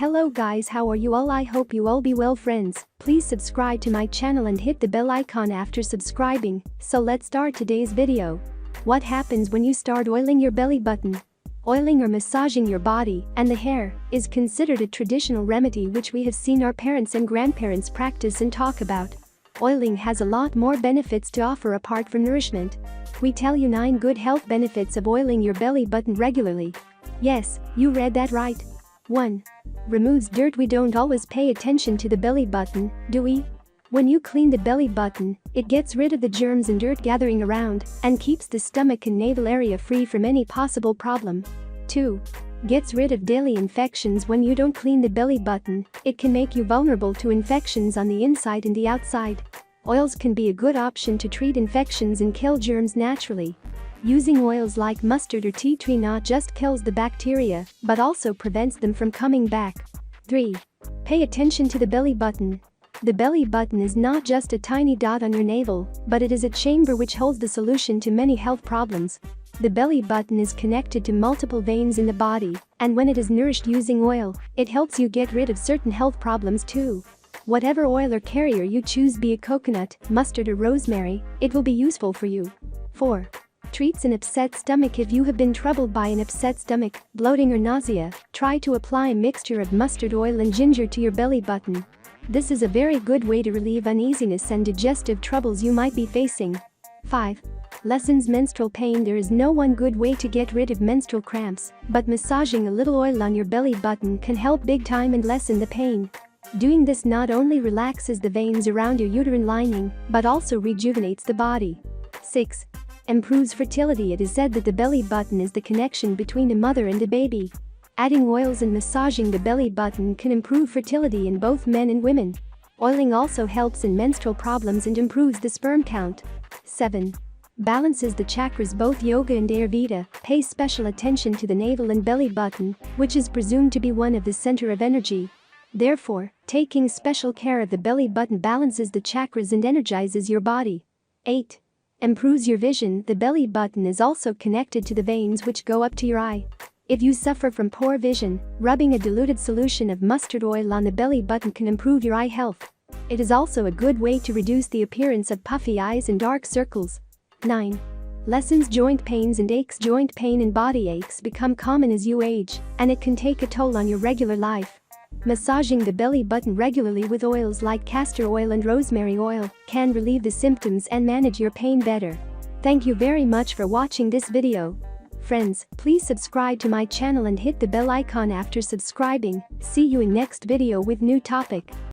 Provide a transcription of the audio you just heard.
Hello guys, how are you all? I hope you all be well friends. Please subscribe to my channel and hit the bell icon after subscribing. So let's start today's video. What happens when you start oiling your belly button? Oiling or massaging your body and the hair is considered a traditional remedy which we have seen our parents and grandparents practice and talk about. Oiling has a lot more benefits to offer apart from nourishment. We tell you 9 good health benefits of oiling your belly button regularly. Yes, you read that right. 1. Removes dirt. We don't always pay attention to the belly button, do we? When you clean the belly button, it gets rid of the germs and dirt gathering around and keeps the stomach and navel area free from any possible problem. 2. Gets rid of daily infections. When you don't clean the belly button, it can make you vulnerable to infections on the inside and the outside. Oils can be a good option to treat infections and kill germs naturally. Using oils like mustard or tea tree not just kills the bacteria, but also prevents them from coming back. 3. Pay attention to the belly button. The belly button is not just a tiny dot on your navel, but it is a chamber which holds the solution to many health problems. The belly button is connected to multiple veins in the body, and when it is nourished using oil, it helps you get rid of certain health problems too. Whatever oil or carrier you choose, be it coconut, mustard or rosemary, it will be useful for you. 4. Treats an upset stomach. If you have been troubled by an upset stomach, bloating or nausea, try to apply a mixture of mustard oil and ginger to your belly button. This is a very good way to relieve uneasiness and digestive troubles you might be facing. 5. Lessens menstrual pain. There is no one good way to get rid of menstrual cramps, but massaging a little oil on your belly button can help big time and lessen the pain. Doing this not only relaxes the veins around your uterine lining, but also rejuvenates the body. 6. Improves fertility. It is said that the belly button is the connection between the mother and the baby. Adding oils and massaging the belly button can improve fertility in both men and women. Oiling also helps in menstrual problems and improves the sperm count. 7. Balances the chakras. Both yoga and Ayurveda pay special attention to the navel and belly button, which is presumed to be one of the center of energy. Therefore, taking special care of the belly button balances the chakras and energizes your body. 8. Improves your vision. The belly button is also connected to the veins which go up to your eye. If you suffer from poor vision, rubbing a diluted solution of mustard oil on the belly button can improve your eye health. It is also a good way to reduce the appearance of puffy eyes and dark circles. 9. Lessens joint pains and aches. Joint pain and body aches become common as you age, and it can take a toll on your regular life. Massaging the belly button regularly with oils like castor oil and rosemary oil can relieve the symptoms and manage your pain better. Thank you very much for watching this video. Friends, please subscribe to my channel and hit the bell icon after subscribing. See you in next video with new topic.